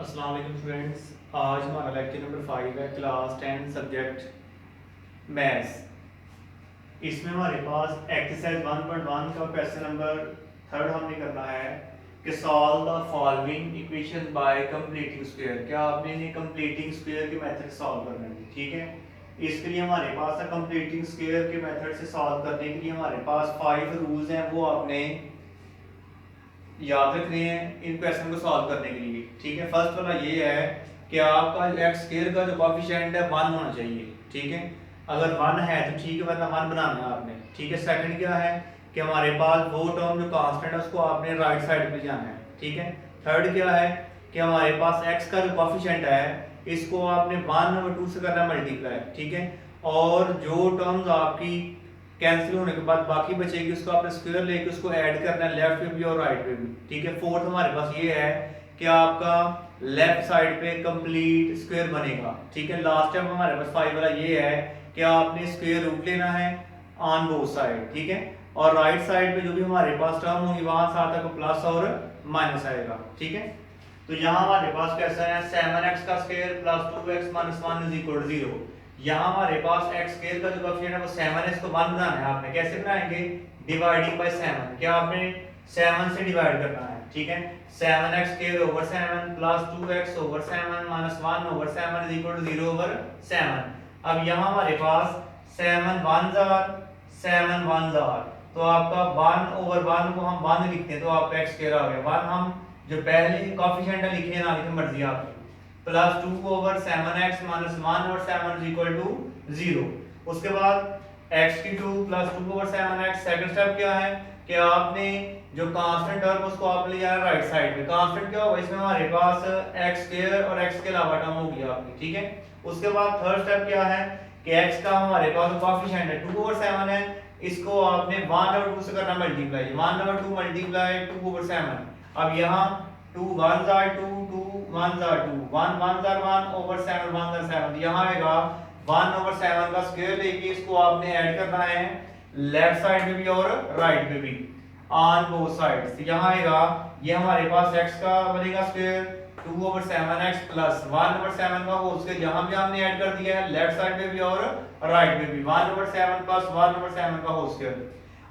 अस्सलाम वालेकुम स्टूडेंट्स। आज हमारा लेक्चर नंबर 5 है, क्लास 10 सब्जेक्ट मैथ्स। इसमें हमारे पास एक्सरसाइज 1.1 का क्वेश्चन नंबर 3 हमने करना है कि solve the following equation by completing square. क्या आपने इन्हें कंप्लीटिंग स्क्वायर के मेथड से सॉल्व करना है, ठीक है। इसके लिए हमारे पास कंप्लीटिंग स्क्वायर के मेथड से सॉल्व करने के लिए हमारे पास 5 रूल्स हैं, वो आपने याद रखने हैं इन क्वेश्चन को सॉल्व करने के लिए, ठीक है। फर्स्ट वाला ये है कि आपका एक्स स्क्वायर का जो कोएफिशिएंट है 1 होना चाहिए, ठीक है। अगर 1 है तो ठीक है, वरना 1 बनाना है आपने, ठीक है। सेकंड क्या है कि हमारे पास वो टर्म जो कांस्टेंट है उसको आपने राइट साइड पे जाना है, ठीक है। थर्ड क्या है कि हमारे पास एक्स का जो कोएफिशिएंट है इसको आपने 1/2 से करना मल्टीप्लाई, ठीक है। और जो टर्म्स आपकी कैंसिल होने के बाद बाकी बचेगी उसको आपने स्क्वायर लेके उसको ऐड करना है लेफ्ट पे भी और राइट पे भी, ठीक है। फोर्थ हमारे पास ये है कि आपका लेफ्ट साइड पे कंप्लीट स्क्वायर बनेगा, ठीक है। लास्ट स्टेप हमारे पास 5 वाला ये है कि आपने स्क्वायर रूट लेना है ऑन बोथ साइड, ठीक है। और राइट साइड पे जो भी हमारे पास टर्म होगी वहां साथ आपको प्लस और माइनस आएगा, ठीक है। तो यहाँ हमारे पास कैसा है 7x का square plus 2x minus 1 is equal to 0। यहाँ हमारे पास x स्क्वायर का जो कोएफिशिएंट है वो 7 है, इसको 1 बनाना है आपने। कैसे बनाएंगे? Dividing by 7। क्या आपने 7 से डिवाइड करना है, ठीक है। 7x square over 7 plus 2x over 7 minus 1 over 7 is equal to 0 over 7। अब यहाँ हमारे पास 7 1s आर 7 1s आर, तो आपका 1 ओवर 1 को हम 1 लिखते हैं तो आपका x स्क्वायर आ गया 1। हम जो पहले कोएफिशिएंट है लिखिए ना, लिखिए मर्जी आपकी। Plus 2 over 7x minus 1 over 7 is equal to 0। उसके बाद x की 2 plus 2 over 7x। Second step क्या है कि आपने जो कांस्टेंट टर्म उसको आपने लिया है राइट साइड पे। कांस्टेंट क्या होगा इसमें हमारे पास x स्क्वायर और x के अलावा टर्म होगी आपकी, ठीक है। उसके बाद थर्ड स्टेप क्या है कि x का हमारे पास कोएफिशिएंट है 2 ओवर 7 है, इसको आपने 1/2 से करना मल्टीप्लाई। 1/2 multiply 2 over 7। अब यहाँ 2 1s are 2 2 1s are 2 1 1s are 1 over 7 1s are 7। यहाँ आएगा 1 over 7 का स्क्वायर लेके इसको आपने ऐड करना है लेफ्ट साइड में भी और राइट में भी ऑन बोथ साइड्स। यहाँ आएगा ये हमारे पास x का बनेगा square 2 over 7x plus 1 over 7 का होल स्क्वायर यहाँ भी हमने ऐड कर दिया है लेफ्ट साइड में भी और राइट में भी 1 over 7 प्लस 1 over 7 का होल स्क्वायर।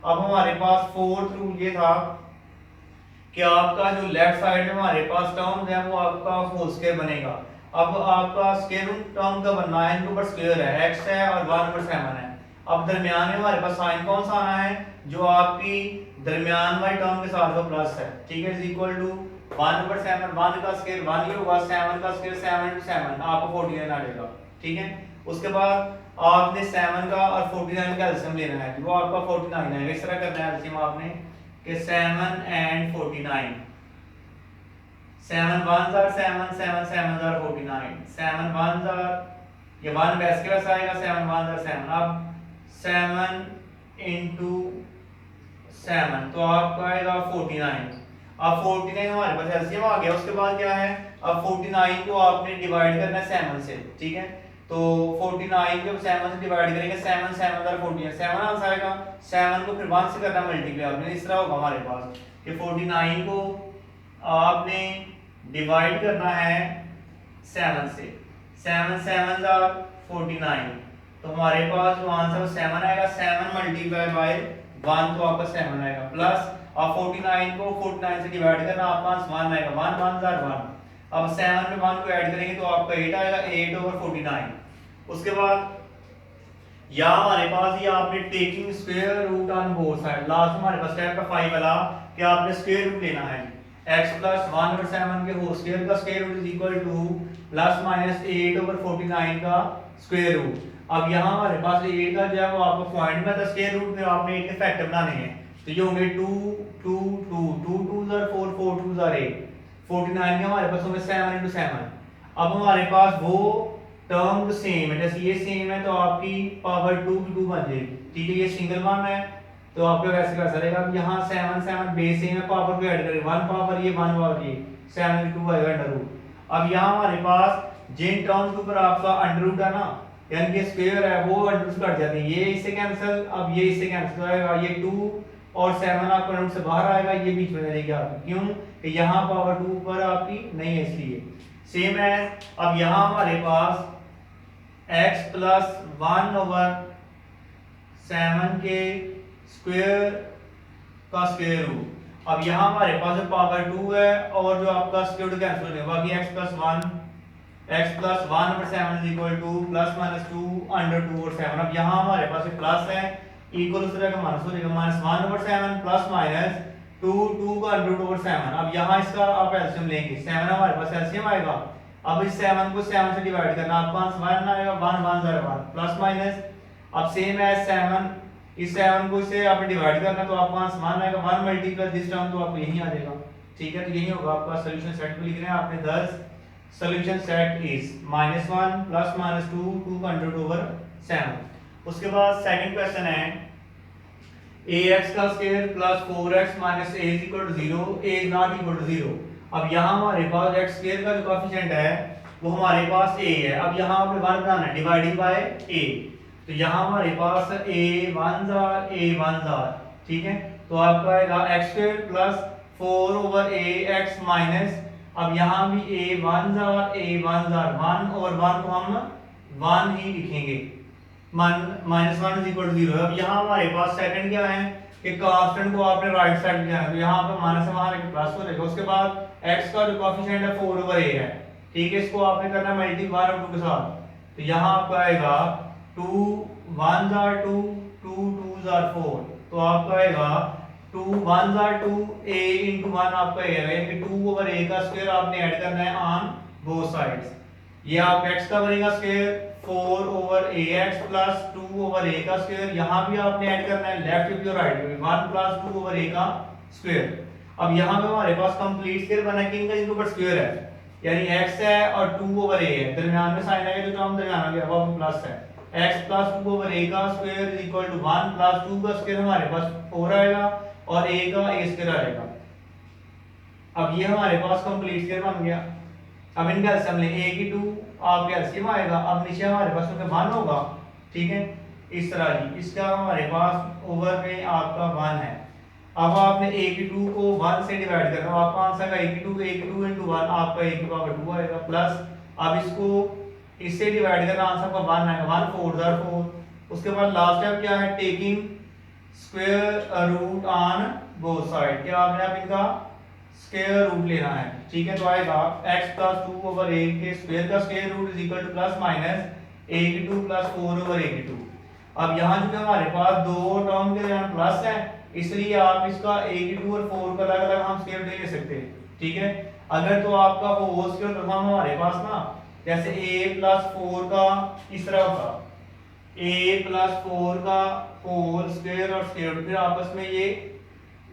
अब हमारे पास फोर्थ रूल ये था कि आपका जो लेफ्ट साइड में हमारे पास टर्म है वो आपका होल स्क्वायर बनेगा। अब आपका स्क्वायर रूट टर्म का बनना है, इनके ऊपर स्क्वायर है x है और 1/7 है। अब दरमियान में हमारे पास साइन कौन सा आना है? जो आपकी दरमियान वाली टर्म के साथ वो प्लस है, ठीक है। इज इक्वल टू 1/7 1 का स्क्वायर 1 ही होगा, 7 का स्क्वायर 7 into 7 आपको 49 आ जाएगा, ठीक है। उसके बाद आपने 7 का और 49 का एलसीएम लेना है, वो आपका 49 है। इस तरह करना है एलसीएम आपने कि 7 and 49। 7 1s are 7 7 7s are 49 7 1s are ये 1 वैसे के वैसे आएगा 7 1s are 7। अब 7 into 7 तो आपका आएगा 49। अब 49 हमारे पास एलसीएम आ गया। उसके बाद क्या है, अब 49 को आपने डिवाइड करना है 7 से, ठीक है। तो 49 को 7 से डिवाइड करेंगे 7 7 और 49 7 आंसर आएगा। 7 को फिर 1 से करना मल्टीप्लाई आपने, इस तरह होगा हमारे पास कि 49 को आपने डिवाइड करना है 7 से। 7 7s are 49 तो हमारे पास जो आंसर 7 आएगा। 7 मल्टीप्लाई बाय 1 तो आपका 7 आएगा प्लस अब 49 को 49 से डिवाइड करना आपका पास 1 आएगा 1 1s are 1। अब 7 में 1 को ऐड करेंगे तो आपका 8 आएगा 8 over 49। उसके बाद यहाँ हमारे पास ये आपने taking square root on both side. Last हमारे पास स्टेप का 5 वाला कि आपने स्क्वायर रूट लेना है x प्लस 1 over 7 के होल स्क्वायर का square root is equal to plus minus 8 over 49 का स्क्वायर रूट। अब यहाँ हमारे पास 8 का जो है वो आपको पॉइंट में था स्क्वायर रूट, फिर आपने 8 के फैक्टर बनाने हैं तो ये होंगे 2 2 2 2 2s are 4 4 2s are 8। 49 के हमारे पास होंगे 7 into 7। अब हमारे पास वो टर्म सेम है, जैसे ये सेम है तो आपकी पावर 2 की 2 बन जाएगी, ठीक है। ये सिंगल वन है तो आपको वैसे कैसा रहेगा। अब यहाँ 7 7 बेस सेम है, पावर को ऐड करें 1 पावर ये 1 पावर ये 7 की 2 आएगा अंडर रूट। अब यहाँ हमारे पास जिन टर्म्स के ऊपर आपका अंडर रूट है ना, यानी कि स्क्वायर है वो अंडर रूट कट जाते हैं, ये इससे कैंसिल, अब ये इससे कैंसिल आएगा, ये 2 और 7 आपका अंडर रूट से बाहर आएगा, ये बीच में रहेगी आपकी, क्यों कि यहाँ पावर 2 पर आपकी नहीं है इसलिए। सेम है। अब यहाँ हमारे पास x प्लस 1/7 के स्क्वायर का स्क्वायर रूट। अब यहाँ हमारे पास जो पावर 2 है और जो आपका स्क्वायर रूट कैंसिल हो जाएगा, बाकी x plus 1/7 is equal to plus minus 2 under 2 और 7। अब यहाँ हमारे पास एक प्लस है, इक्वल उस तरह का माइनस हो जाएगा, माइनस 1/7 प्लस माइनस 2 का अंडर 2 और 7। अब यहाँ इसका आप एलसीएम लेंगे, 7 हमारे पास एलसीएम आएगा। अब इस 7 को 7 से डिवाइड करना, आपका आंसर 1 आएगा, 1 1 0 1 प्लस माइनस। अब सेम है 7, इस 7 को इससे आपने डिवाइड करना तो आपका आंसर 1 आएगा, 1 मल्टीप्लाई दिस टर्म तो आपको यही आ जाएगा। ठीक है, तो यही होगा आपका सॉल्यूशन सेट को लिख रहे हैं आपने 10 solution set is -1 plus minus 2 2 का अंडर 2 ओवर 7। उसके बाद सेकंड क्वेश्चन है ax का square plus 4x minus a is equal to 0, a is not equal to 0। अब यहाँ हमारे पास x स्क्वायर का जो कोएफिशिएंट है वो हमारे पास a है। अब यहाँ पे 1 बनाना है, डिवाइडिंग बाय a, तो यहाँ हमारे पास a 1 जार, ठीक है, तो आपका आएगा x square plus 4 over ax minus, अब यहाँ भी a 1 जार 1 और 1 को हम 1 ही लिखेंगे, -1 इज इक्वल टू 0। अब यहाँ हमारे पास सेकंड क्या है कि कांस्टेंट को आपने राइट साइड ले जाना है, तो यहाँ पे माइनस है, वहां लेके प्लस हो जाएगा। उसके बाद x का जो कोएफिशिएंट है 4 ओवर a है, ठीक है, इसको आपने करना है मल्टीप्लाई 1 और 2 के साथ, तो यहाँ आपका आएगा 2 1 जार 2 2 2 जार 4, तो आपका आएगा 2 1 जार 2 a into 1 आपका ये है कि 2 ओवर a का स्क्वायर आपने ऐड करना है ऑन बोथ साइड्स। ये आप x का बनेगा square 4 over ax plus 2 over a का स्क्वायर, यहाँ भी आपने ऐड करना है लेफ्ट और राइट में 1 प्लस 2 ओवर a का स्क्वायर। अब यहाँ पे हमारे पास कंप्लीट स्क्वायर बना कि इनका इनके ऊपर स्क्वायर है, यानी x है और 2 ओवर a है, दरमियान में साइन आएगा, जो टर्म दरमियान आ गया वो प्लस है, x प्लस 2 ओवर a का square is equal to 1 plus 2 का स्क्वायर हमारे पास 4 आएगा और a का a स्क्वायर आएगा। अब ये हमारे पास कंप्लीट स्क्वायर बन गया। अब इनका एलसीएम ले, a की 2 आपका एलसीएम आएगा, अब नीचे हमारे पास क्योंकि 1 होगा, ठीक है, इस तरह जी, इसका हमारे पास ओवर में आपका 1 है। अब आपने a की 2 को 1 से डिवाइड करना, आपका आंसर का a की 2 into 1 आपका a की पावर 2 आएगा, प्लस अब इसको इससे डिवाइड करना, आंसर का 1 आएगा, 1 4 जार 4। उसके बाद लास्ट स्टेप क्या है, taking square root on both side, क्या आपने अब इनका स्क्वायर रूट लेना है, ठीक है, तो आएगा x प्लस 2 ओवर a के स्क्वायर का square root is equal to plus minus a की 2 प्लस 4 ओवर a की 2। अब यहाँ जो हमारे पास दो टर्म के यहाँ प्लस है, इसलिए आप इसका a की 2 और 4 का अलग अलग हम स्क्वायर ले सकते हैं, ठीक है। अगर तो आपका होल स्क्वायर रखा हमारे पास ना, जैसे a प्लस 4 का इस तरह होता, a प्लस 4 का होल स्क्वायर और स्क्वायर, फिर आपस में ये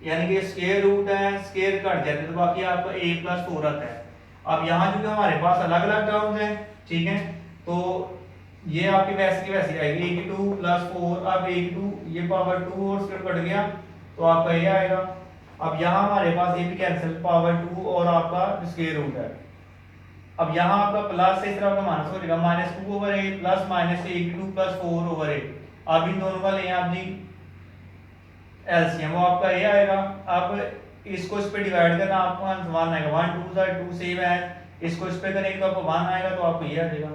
यानी कि स्क्वायर रूट है, स्क्वायर कट जाते हैं, तो बाकी आपका a प्लस 4 आता है। अब यहाँ जो हमारे पास अलग अलग टर्म्स हैं, ठीक है, तो ये आपकी वैसे की वैसी आएगी, a की 2 प्लस 4, अब a की 2 ये पावर 2 और स्क्वायर कट गया तो आपका ये आएगा। अब यहाँ हमारे पास ये भी कैंसिल, पावर 2 और आपका स्क्वायर रूट है। अब यहाँ आपका प्लस से इस तरह का माइनस हो जाएगा, -2 over a plus minus a की 2 प्लस 4 ओवर a। अब इन दोनों का लें आप जी एलसीएम, वो आपका ये आएगा। अब इसको इस पे डिवाइड करना, आपको आंसर 1 आएगा, 1 2 जार 2 सेम है, इसको इस पे करेंगे तो आपको 1 आएगा, तो आपको ये आ जाएगा।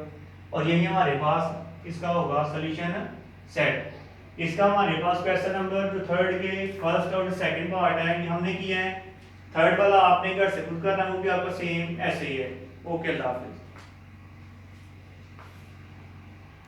और यही हमारे पास इसका होगा सॉल्यूशन सेट। इसका हमारे पास क्वेश्चन नंबर जो थर्ड के फर्स्ट और सेकंड पार्ट है ये हमने किया है, थर्ड वाला आपने घर से खुद करना, वो भी आपका सेम ऐसे ही है। ओके, अल्लाह हाफिज़।